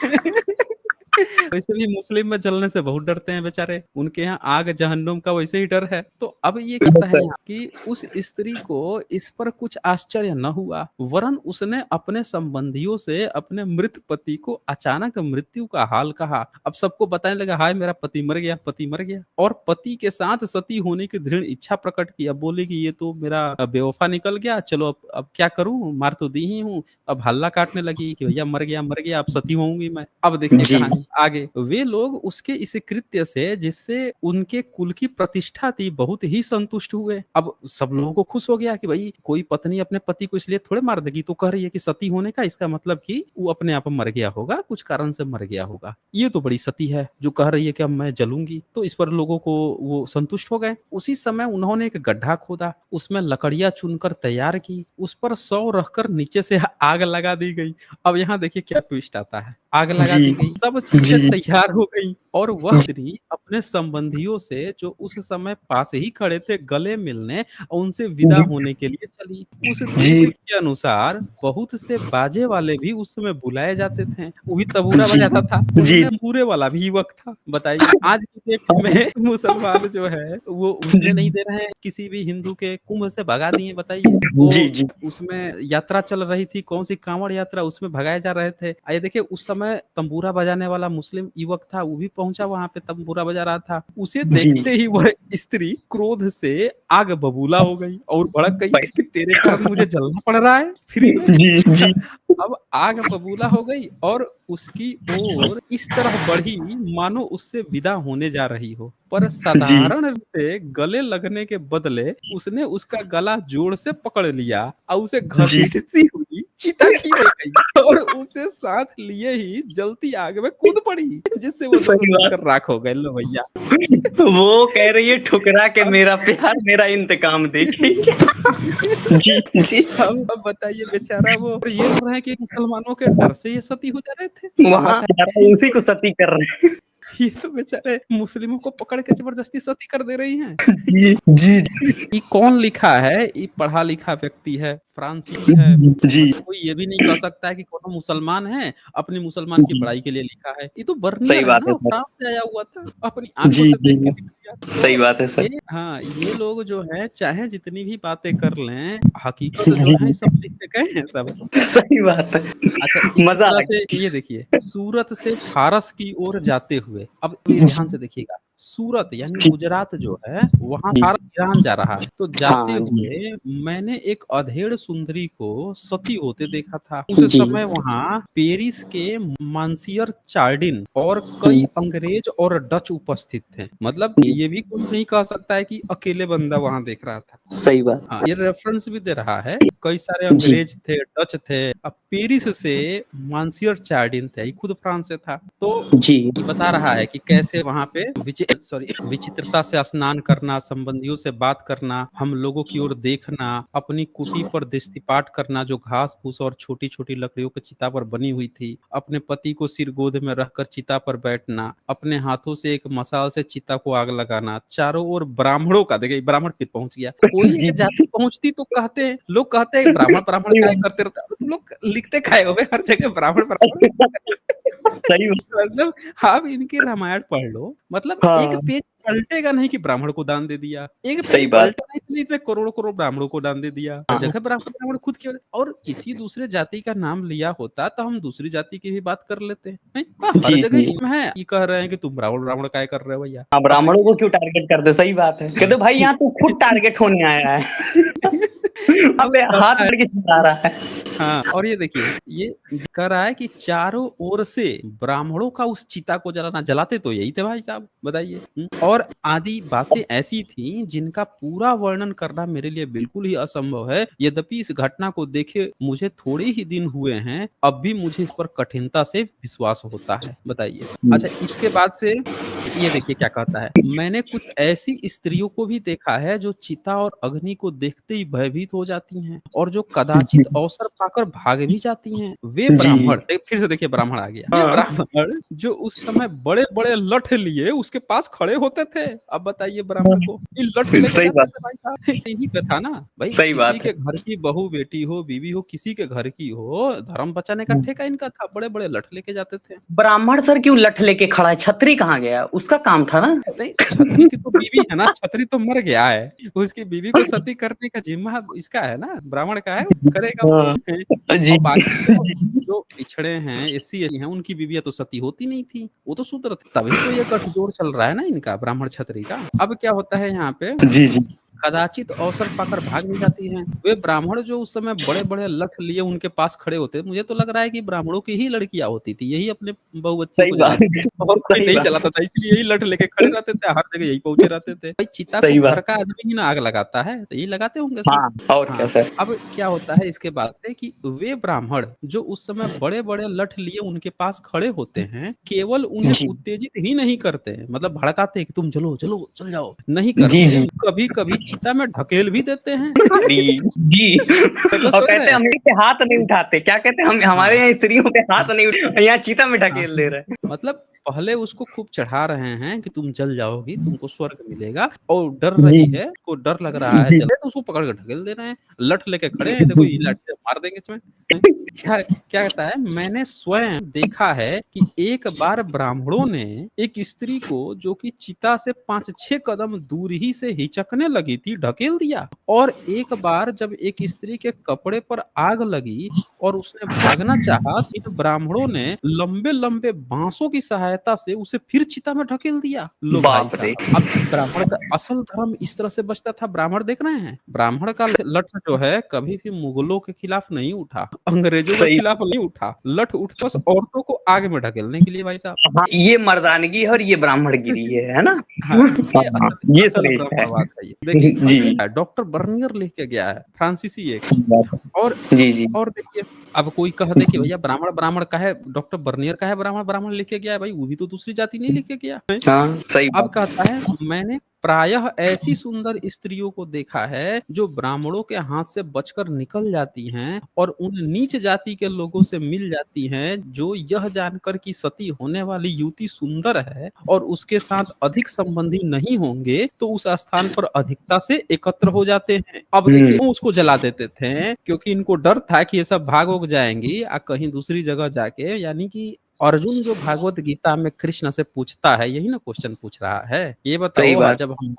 वैसे भी मुस्लिम में जलने से बहुत डरते हैं बेचारे। उनके यहाँ आग जहन्नुम का वैसे ही डर है। तो अब ये कहता है यहाँ कि उस स्त्री को इस पर कुछ आश्चर्य न हुआ, वरन उसने अपने संबंधियों से अपने मृत पति को अचानक मृत्यु का हाल कहा। अब सबको बताने लगा हाय मेरा पति मर गया, पति मर गया और पति के साथ सती होने की दृढ़ इच्छा प्रकट की। अब बोली कि ये तो मेरा बेवफा निकल गया, चलो अब क्या करूँ? मार तो दी ही हूँ। अब हल्ला काटने लगी कि भैया मर गया, अब सती होऊँगी मैं। अब देखिए जी, कहानी आगे। वे लोग उसके इस कृत्य से जिससे उनके कुल की प्रतिष्ठा थी बहुत ही संतुष्ट हुए। अब सब लोगों को खुश हो गया कि भई कोई पत्नी अपने पति को इसलिए थोड़े मार देगी, तो कह रही है कि सती होने का इसका मतलब कि वो अपने आप मर गया होगा, कुछ कारण से मर गया होगा। ये तो बड़ी सती है जो कह रही है कि अब मैं जलूँगी। तो इस पर लोगों को वो संतुष्ट हो गए। उसी समय उन्होंने एक गड्ढा खोदा, उसमें लकड़ियाँ चुनकर तैयार की, उस पर शव रखकर नीचे से आग लगा दी गई। अब यहाँ देखिए क्या ट्विस्ट आता है। आग लगा जी, दी गई, सब चीज़ें जी, तैयार हो गई और वह स्त्री अपने संबंधियों से जो उस समय पास ही खड़े थे गले मिलने और उनसे विदा होने के लिए चली। उस दृश्य जी, के अनुसार बहुत से बाजे वाले भी उस समय बुलाए जाते थे। वो भी तबूरा जी, बजाता था, जी, उनमें तंबूरे वाला भी युवक था। बताइए आज की डेट में मुसलमान जो है वो घुसने नहीं दे रहे हैं, किसी भी हिंदू के कुंभ से भगा दिए बताइए। जी, वो जी, उसमें यात्रा चल रही थी, कौन-सी काँवड़ यात्रा उसमें भगाए जा रहे थे। ये देखिए उस समय तंबूरा बजाने वाला मुस्लिम युवक था, वो भी पहुँचा वहाँ पे तंबूरा बजा रहा था। उसे जी, देखते ही वह स्त्री क्रोध से आग बबूला हो गई और भड़क गई कि तेरे कारण मुझे जलना पड़ रहा है फ्री में। जी, जी, अब आग बबूला हो गई और उसकी ओर इस तरह बढ़ी मानो उससे विदा होने जा रही हो। पर जी। साधारण से गले लगने के बदले उसने उसका गला जोर से पकड़ लिया और उसे जी। घसीटती हुई चिता की ओर गई और उसे साथ लिए ही जलती आग में कूद पड़ी, जिससे वो दोनों सही बात। जलकर राख हो गए। लो भैया। वो कह रही है ठुकरा के अब मेरा प्यार मेरा इंतकाम देखेगी। जी, जी। अब बताइए बेचारा वो, और ये बोल रहे हैं कि मुसलमानों के डर से ये सती हो जा रहे थे। वहाँ बताइए। उसी को सती कर रहे हैं। ये तो बेचारे मुस्लिमों को पकड़ के जबरदस्ती सती कर दे रही हैं। जी, जी, ये कौन लिखा है? ये पढ़ा लिखा व्यक्ति है, फ्रांसीसी है। जी, जी, मतलब कोई ये भी नहीं कह सकता है कि कौनो मुसलमान है, अपनी मुसलमान की जी। बड़ाई के लिए लिखा है। ये तो सही बर्नियर है बात ना, है वो सर। फ्रांस से आया हुआ था, अपनी आँखों जी, से जी। देख के लिख दिया। सही तो बात है सर। ये हाँ, ये लोग जो हैं चाहे जितनी भी बातें कर लें, हकीकत जो है जी, सब लिख के गए हैं सब। सही बात है। अच्छा, इसी मज़ा तरह आ से गया। ये देखिए, सूरत से फारस की ओर जाते हुए, अब ये जी, ध्यान से देखिएगा, सूरत यानी जी, गुजरात जो है, वहाँ जी। फारस ईरान जा रहा है। तो जाते हाँ जी। हुए मैंने एक अधेड़ सुंदरी को सती होते देखा था। उस जी। समय वहाँ पेरिस के मानसियर चार्डिन और कई हुँ, अंग्रेज और डच उपस्थित थे। मतलब जी। ये भी कोई नहीं कह सकता है कि अकेले बंदा वहाँ देख रहा था। सही बात। हाँ, ये रेफरेंस भी दे रहा है, कई सारे जी, अंग्रेज थे, डच थे। अब पेरिस से मानसियर चार्डिन थे, ये खुद फ्रांस से था। तो जी। ये बता रहा है कि कैसे वहाँ पे विचित्रता से स्नान करना, संबंधियों से बात करना, हम लोगों की ओर देखना, अपनी कुटी पर दृष्टिपात करना जो घास-फूस और छोटी-छोटी लकड़ियों की चिता पर बनी हुई थी, अपने पति को सिर गोद में रखकर चिता पर बैठना, अपने हाथों से एक मशाल से चिता को आग लगाना, चारों ओर ब्राह्मणों का, देखिए ब्राह्मण फिर पहुँच गया। कोई जी, एक जी। जाति पहुँचती तो कहते हैं, लोग कहते हैं ब्राह्मण ब्राह्मण सही काहे बात। करते रहते हो? तुम लोग लिखते काहे हो बे हर जगह ब्राह्मण ब्राह्मण? सही बात। मतलब आप इनकी रामायण पढ़ लो, मतलब एक हाँ, पेज पलटेगा नहीं कि ब्राह्मण को दान दे दिया। एक पेज सही बात। पलटा नहीं, इसलिए इतने करोड़-करोड़ ब्राह्मणों को दान दे दिया। हर हाँ, जगह ब्राह्मण ब्राह्मण खुद क्यों, और किसी दूसरे जाति का नाम लिया होता तो हम दूसरी जाति की भी बात कर लेते, हैं? हर जी, जगह जी। इल्म है, ये कह रहे हैं कि तुम ब्राह्मण ब्राह्मण काहे कर रहे हो भैया? हाँ, अब ब्राह्मणों देखिए। को क्यों टारगेट करते हो? सही बात है। कहते भाई यहाँ तू खुद टारगेट होने आया है। वहाँ अब पे हाथ कहता है, बढ़ के चिल्ला रहा है। हाँ, और ये देखिए, ये कह रहा है कि चारों ओर से ब्राह्मणों का उस चिता को जलाना, जलाते तो यही थे भाई साहब, बताइए। और आदि बातें ऐसी थीं जिनका पूरा वर्णन करना मेरे लिए बिल्कुल ही असंभव है। यद्यपि इस घटना को देखे मुझे थोड़े ही दिन हुए हैं, अब भी मुझे इस पर कठिनता से विश्वास होता है। बताइए। अच्छा, इसके बाद से ये देखिए क्या कहता है, मैंने कुछ ऐसी स्त्रियों को भी देखा है जो चिता और अग्नि को देखते ही भयभीत हो जाती हैं और जो जी, कदाचित अवसर पाकर भाग भी जाती हैं। वे जी। ब्राह्मण, फिर से देखिए ब्राह्मण आ गया। वे हाँ, ब्राह्मण जो उस समय बड़े-बड़े लठ लिए उसके पास खड़े होते थे। अब बताइए ब्राह्मण को, ये लठ हाँ। लेके सही जाते बात। थे भाई साहब। यही पे था ना, भाई सही किसी बात है। के घर की बहू बेटी हो, बीवी हो, किसी के घर की हो, धर्म बचाने का ठेका इनका था। बड़े-बड़े लठ लेके जाते थे। ब्राह्मण सर क्यों लठ लेके खड़ा है? छतरी कहाँ गया? उसका काम था ना। नहीं, छतरी की तो बीवी है ना, छतरी तो मर गया है। उसकी बीवी को सती करने का ज़िम्मा इसका है ना, ब्राह्मण का है, वो करेगा वो। हाँ, हैं? जी, और बाकी तो जी। जो पिछड़े हैं, एससी हैं, उनकी बीवियाँ तो सती होती नहीं थी, वो तो शूद्र थे। तभी तो ये गठजोड़ चल रहा है ना इनका, ब्राह्मण क्षत्रिय का। अब क्या होता है यहाँ पे, जी, जी। कदाचित अवसर पाकर भाग भी जाती हैं। वे ब्राह्मण जो उस समय बड़े-बड़े लठ लिए उनके पास खड़े होते, मुझे तो लग रहा है कि ब्राह्मणों की ही लड़कियाँ होती थी, यही अपने बहू-बच्चियों सही को बात, जलाती थी और कोई सही नहीं बात, जलाता था, इसलिए यही लठ लेके खड़े रहते थे, हर जगह यही पहुँचे रहते थे। भाई चिता को सही घर बात। का आदमी ही ना आग लगाता है, तो यही लगाते होंगे सब। हाँ, और क्या हाँ, सर। अब क्या होता है इसके बाद से कि वे ब्राह्मण जो उस समय बड़े-बड़े लठ लिए उनके पास खड़े होते हैं, केवल उन्हें जी, उत्तेजित ही नहीं करते हैं, मतलब भड़काते हैं कि तुम चलो, चलो, चल जाओ, नहीं जी, करते, जी। कभी-कभी चिता में ढकेल भी देते हैं। अरे! जी। मतलब और सोच रहे कहते हैं हैं? हम पे हाथ नहीं उठाते। क्या कहते हैं? हम हमारे हाँ, यहाँ स्त्रियों पे हाथ हाँ, नहीं उठ यहाँ चीता में हाँ। ढकेल दे रहे हैं। मतलब पहले उसको खूब चढ़ा रहे हैं कि तुम जल जाओगी, तुमको स्वर्ग मिलेगा, और डर जी, रही है, उसको डर लग रहा है जी, जले, तो उसको पकड़ के ढकेल दे रहे हैं। लठ लेके खड़े हैं, देखो जी, ये लाठी से मार देंगे इसमें। हैं? क्या क्या कहता है, मैंने स्वयं देखा है कि एक बार ब्राह्मणों ने एक स्त्री को जो कि चिता से 5-6 कदम दूर ही से हिचकने लगी थी, ढकेल दिया। और एक बार जब एक स्त्री के कपड़े पर आग लगी और उसने भागना चाहा, तो इन ब्राह्मणों ने लंबे-लंबे बाँसों की सहायता सहायता से उसे फिर चिता में ढकेल दिया। लो भाई बाप रे! साहब, अब ब्राह्मण का असल धर्म इस तरह से बचता था। ब्राह्मण देख रहे हैं, ब्राह्मण का लठ जो है कभी भी मुगलों के खिलाफ नहीं उठा, अंग्रेजों के सही। खिलाफ नहीं उठा, लठ उठता बस औरतों को आग में ढकेलने के लिए भाई साहब। हाँ, ये मर्दानगी है और ये ब्राह्मणगिरी है ना? हाँ, ये हाँ, ये असल सही है। ब्राह्मणवाद है ये। देखिए अब जी, ये डॉक्टर बर्नियर लिख के गया है, फ्रांसीसी एक। सही बात और है। जी, जी। और देखिए, अब कोई कह दे कि जी। भैया ब्राह्मण ब्राह्मण का है, डॉक्टर बर्नियर का है ब्राह्मण ब्राह्मण लिख के गया है, भाई वो भी तो दूसरी जाति नहीं लिख के गया है। हाँ, सही अब बात कहता है, मैंने प्रायः ऐसी सुंदर स्त्रियों को देखा है जो ब्राह्मणों के हाथ से बचकर निकल जाती हैं और उन नीच जाति के लोगों से मिल जाती हैं, जो यह जानकर कि सती होने वाली युवती सुंदर है और उसके साथ अधिक संबंधी नहीं होंगे तो उस स्थान पर अधिकता से एकत्र हो जाते हैं। अब है। देखिए वो उसको जला देते थे क्योंकि इनको डर था कि ये सब भाग वोग जाएंगी कहीं दूसरी जगह जाके, यानी कि अर्जुन जो भागवत गीता में कृष्ण से पूछता है, यही ना क्वेश्चन पूछ रहा है, ये सही बताओ बात। जब हम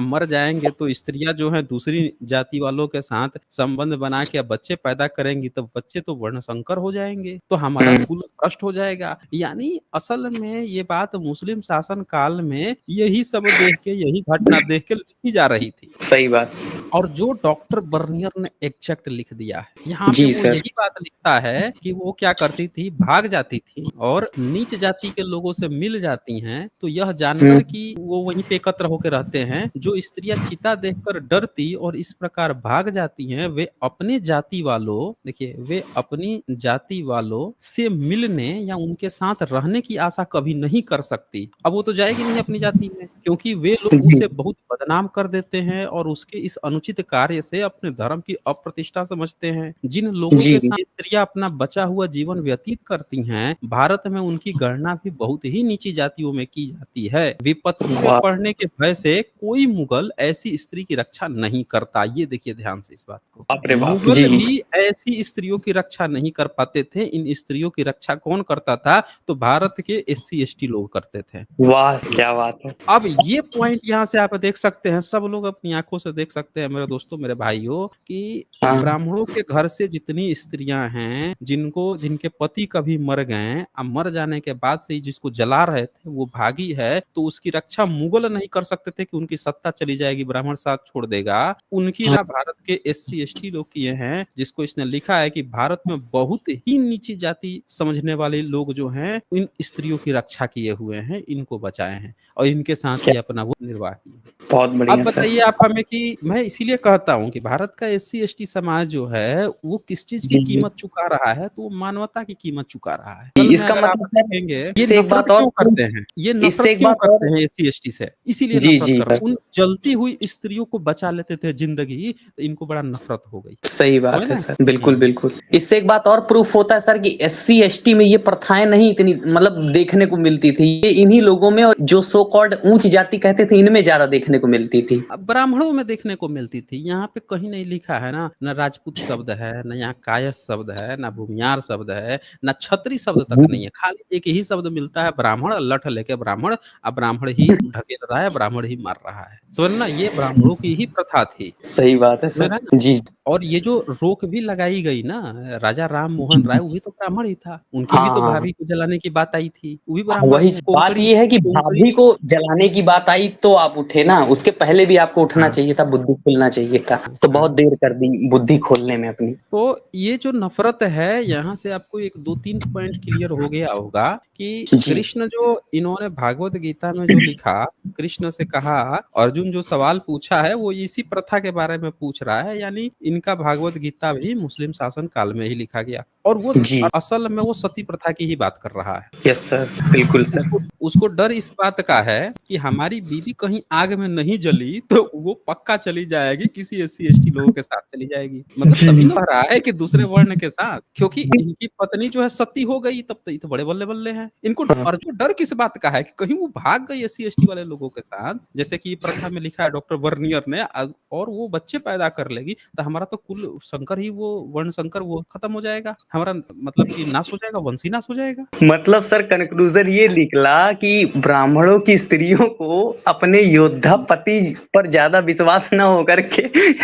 मर जाएंगे तो स्त्रियां जो है दूसरी जाति वालों के साथ संबंध बना के बच्चे पैदा करेंगी, तब बच्चे तो वर्ण संकर हो जाएंगे, तो हमारा हुँ, कुल भ्रष्ट हो जाएगा। यानी असल में ये बात मुस्लिम शासन काल में यही सब देख के, यही घटना देख के लिखी जा रही थी। सही बात। और जो डॉक्टर बर्नियर ने एग्जैक्ट लिख दिया है, यहाँ पे जी, वो सर। यही बात लिखता है कि वो क्या करती थी, भाग जाती थी और नीच जाति के लोगों से मिल जाती हैं, तो यह हुँ, जानकर कि वो वहीं पे एकत्र होकर रहते हैं, जो स्त्रियां चिता देखकर डरती और इस प्रकार भाग जाती हैं, वे अपने जाति वालों, देखिए वे अपनी जाति वालों से मिलने या उनके साथ रहने की आशा कभी नहीं कर सकती। अब वो तो जाएगी नहीं अपनी जाति में, क्योंकि वे लोग जी। उसे बहुत बदनाम कर देते हैं और उसके इस अनुचित कार्य से अपने धर्म की अप्रतिष्ठा समझते हैं। जिन लोगों जी, के साथ स्त्रियां अपना बचा हुआ जीवन व्यतीत करती हैं, भारत में उनकी गणना भी बहुत ही नीची जातियों में की जाती है। विपत्ति में वाह! पड़ने के भय से कोई मुगल ऐसी स्त्री की रक्षा नहीं करता। ये देखिए ध्यान से इस बात को, बाप रे बाप! मुगल जी। भी ऐसी स्त्रियों की रक्षा नहीं कर पाते थे। इन स्त्रियों की रक्षा कौन करता था, तो भारत के एससी एसटी लोग करते थे। वाह! क्या बात है। अब ये पॉइंट यहाँ से आप देख सकते हैं, सब लोग अपनी आँखों से देख सकते हैं मेरे दोस्तों, मेरे भाइयों, कि हाँ, ब्राह्मणों के घर से जितनी स्त्रियाँ हैं, जिनके पति कभी मर गए, अब मर जाने के बाद से ही जिसको जला रहे थे, वो भागी है, तो उसकी रक्षा मुगल नहीं कर सकते थे कि उनकी सत्ता चली जाएगी, ब्राह्मण साथ छोड़ देगा। उनकी हाँ, भारत के एससी एसटी लोग किए हैं, जिसको इसने लिखा है कि भारत में बहुत ही नीची जाति समझने वाले लोग जो हैं, इन स्त्रियों की रक्षा किए हुए हैं, इनको बचाए हैं और इनके साथ क्या ही अपना वो निर्वाह किए। बहुत अब बढ़िया सर। बताइए आप हमें कि मैं इसीलिए कहता हूँ कि भारत का एससी एसटी समाज जो है, वो किस चीज़ की जी, जी। कीमत चुका रहा है, तो वो मानवता की कीमत चुका रहा है। असल में इसका अगर आप मतलब सर देखेंगे, ये इससे एक नफ़रत बात और क्यों करते हैं? ये इससे नफ़रत एक क्यों बात और करते हैं एससी एसटी से? इसीलिए जी, नफ़रत जी कर सर। रहे हैं। उन जलती हुई स्त्रियों को बचा लेते थे ज़िंदगी, तो इनको बड़ा नफ़रत हो गई। सही समझ बात है रहे हैं? सर। बिल्कुल, हुँ। बिल्कुल। इससे एक बात और प्रूफ होता है सर कि एससी, एसटी में ये प्रथाएँ नहीं इतनी मतलब देखने को मिलती थी। ये इन्हीं लोगों में और जो सो कॉल्ड ऊँच जाति कहते थे, इनमें ज़्यादा देखने को मिलती थी। ब्राह्मणों में देखने को मिलती थी। यहाँ पे कहीं नहीं लिखा है ना, ना राजपूत शब्द है, ना यहाँ कायस्थ शब्द है, ना भूमियार शब्द है, ना क्षत्रिय शब्द तक नहीं है। खाली एक ही शब्द मिलता है ब्राह्मण, लठ लेके ब्राह्मण, अब ब्राह्मण ही ढकेल रहा है, ब्राह्मण ही मार रहा है। समझ रहे ना? ये ब्राह्मणों की ही प्रथा थी। सही बात है समझ सर। रहे हैं ना? जी, और ये जो रोक भी लगाई गई ना, राजा राम मोहन राय जी। वो भी तो ब्राह्मण ही था। उनकी भी हाँ, तो हाँ, हाँ। भाभी को जलाने की बात आई थी। वो भी हाँ, ब्राह्मण वही ही है। बात कोंकणी ये है कि कोंकणी भाभी को जलाने की बात आई तो आप उठे ना, उसके पहले भी आपको उठना हाँ, चाहिए था, बुद्धि खुलना चाहिए था। हाँ, तो बहुत हाँ। देर कर दी बुद्धि खोलने में अपनी। तो ये जो नफ़रत है, यहाँ से आपको एक 2-3 पॉइंट क्लियर हो गया होगा कि जी, कृष्ण जो इन्होंने भागवत गीता में जो लिखा, कृष्ण से कहा, अर्जुन जो सवाल पूछा है, वो इसी प्रथा के बारे में पूछ रहा है, यानी इनका भागवत गीता भी मुस्लिम शासन काल में ही लिखा गया और वो जी। असल में वो सती प्रथा की ही बात कर रहा है। यस सर, बिल्कुल सर। उसको उसको डर इस बात का है कि हमारी बीवी कहीं आग में नहीं जली तो वो पक्का चली जाएगी, किसी एससी एसटी लोगों के साथ चली जाएगी। मतलब तभी जी। ना कह रहा है कि दूसरे वर्ण के साथ, क्योंकि इनकी पत्नी जो है सती हो गई, तब तो ये तो बड़े बल्ले-बल्ले हैं। इनको हाँ, और जो डर किस बात का है कि कहीं वो भाग गई एससी एसटी वाले लोगों के साथ, जैसे कि प्रथा में लिखा है डॉक्टर वर्नियर ने और वो बच्चे पैदा कर लेगी, तो हमारा हमारा तो कुल संकर ही वो वर्ण संकर वो खत्म हो जाएगा, हमारा मतलब कि नाश हो जाएगा, वंश ही नाश हो जाएगा। मतलब सर कंक्लूजन ये निकला कि ब्राह्मणों की स्त्रियों को अपने योद्धा पति पर ज्यादा विश्वास न होकर के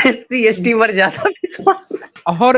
एससी एसटी पर ज्यादा विश्वास। और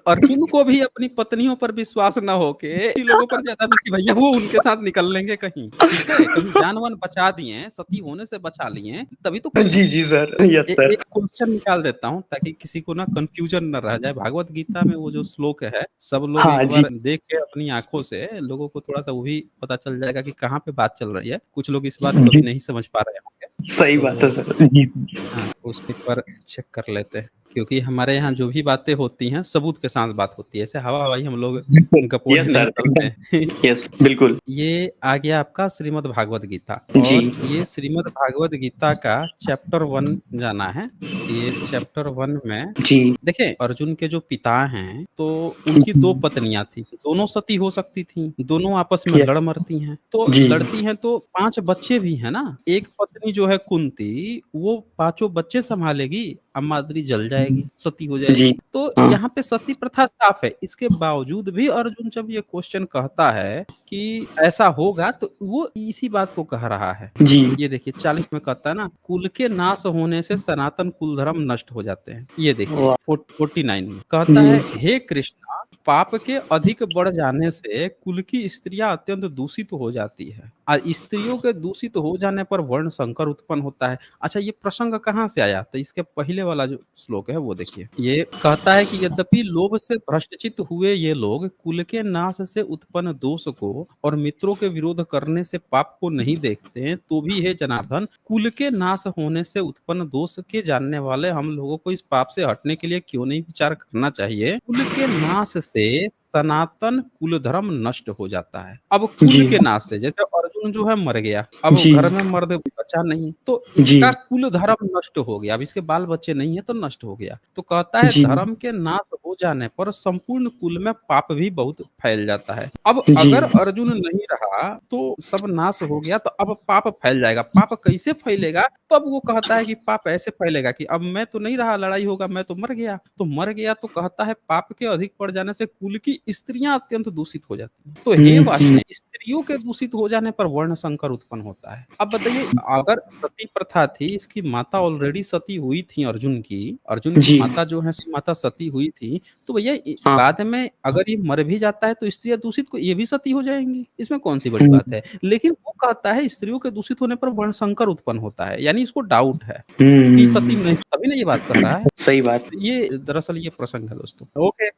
अर्जुन को भी अपनी पत्नियों पर विश्वास ना होके इन लोगों पर ज्यादा भैया वो उनके साथ निकल लेंगे कहीं, ठीक है, कहीं जान वान बचा दिए, सती होने से बचा लिए, तभी तो कर जी लेंगे। जी सर, यस सर। एक क्वेश्चन निकाल देता हूँ ताकि किसी को ना कंफ्यूजन न रह जाए। भागवत गीता में वो जो श्लोक है, सब लोग हाँ एक जी। बार देख के अपनी आंखों से लोगों को थोड़ा सा वो भी पता चल जाएगा कि कहाँ पे बात चल रही है। कुछ लोग इस बात को जी अभी नहीं समझ पा रहे होंगे, सही बात है तो सर जी। हाँ, उसको एक बार चेक कर लेते हैं, क्योंकि हमारे यहाँ जो भी बातें होती हैं, सबूत के साथ बात होती है। ऐसे हवा-हवाई हम लोग बिल्कुल। गपोड़े यस नहीं सर चलते एकदम। हैं। यस बिल्कुल। ये आ गया आपका श्रीमद् भागवत गीता जी और ये श्रीमद् भागवत गीता का चैप्टर 1 जाना है। ये चैप्टर 1 में जी देखिए अर्जुन के जो पिता हैं, तो उनकी 2 पत्नियाँ थी, दोनों सती हो सकती थीं, दोनों आपस में यस लड़ मरती हैं। तो जी लड़ती हैं तो 5 बच्चे भी हैं ना, एक पत्नी जो है कुंती, वो पाँचों बच्चे सँभालेगी, अब माद्री जल जाएगी, सती हो जी। जाएगी। तो हाँ यहाँ पे सती प्रथा साफ़ है, इसके बावजूद भी अर्जुन जब ये क्वेश्चन कहता है कि ऐसा होगा, तो वो इसी बात को कह रहा है। जी। ये देखिए 40 में कहता है ना, कुल के नाश होने से सनातन कुल धर्म नष्ट हो जाते हैं। ये देखिए वाह। 49 में कहता जी है, हे कृष्णा, पाप के अधिक बढ़ जाने से कुल की स्त्रियां अत्यंत दूषित हो जाती है। स्त्रियों के दूषित हो जाने पर वर्ण संकर उत्पन्न होता है। अच्छा, ये प्रसंग कहाँ से आया? तो इसके पहले वाला जो श्लोक है वो देखिए। ये कहता है कि यद्यपि लोभ से भ्रष्टचित्त हुए ये लोग कुल के नाश से उत्पन्न दोष को और मित्रों के विरोध करने से पाप को नहीं देखते हैं, तो भी हे जनार्दन, कुल के नाश होने से उत्पन्न दोष के जानने वाले हम लोगों को इस पाप से हटने के लिए क्यों नहीं विचार करना चाहिए? कुल के नाश से सनातन कुल धर्म नष्ट हो जाता है। अब कुल जी के नाश से जैसे अर्जुन जो है मर गया, अब जी घर में मर्द बचा नहीं, तो जी इसका कुल धर्म नष्ट हो गया। अब इसके बाल बच्चे नहीं है तो नष्ट हो गया। तो कहता है जी धर्म के नाश हो जाने पर संपूर्ण कुल में पाप भी बहुत फैल जाता है। अब जी अगर अर्जुन नहीं रहा तो सब नाश हो गया, तो अब पाप फैल जाएगा। पाप कैसे फैलेगा? तब वो कहता है कि पाप ऐसे फैलेगा कि अब मैं तो नहीं रहा, लड़ाई होगा, मैं तो मर गया। तो मर गया तो कहता है पाप के अधिक बढ़ जाने से कुल की स्त्रियाँ अत्यंत दूषित हो जाती हैं। तो हे वाष्णेय, स्त्रियों के दूषित हो जाने पर वर्ण संकर उत्पन्न होता है। अब बताइए, अगर सती प्रथा थी, इसकी माता ऑलरेडी सती हुई थी अर्जुन की जी माता जो है माता सती हुई थी, तो भैया हाँ। बाद में अगर ये मर भी जाता है तो स्त्रियाँ दूषित को ये भी सती हो जाएँगी, इसमें कौन-सी बड़ी बात है? लेकिन वो कहता है स्त्रियों के दूषित होने पर वर्ण संकर उत्पन्न होता है, यानी इसको डाउट है कि सती हम्म। नहीं, तभी ना ये बात कह रहा है। सही बात। ये दरअसल ये प्रसंग है दोस्तों। ओके।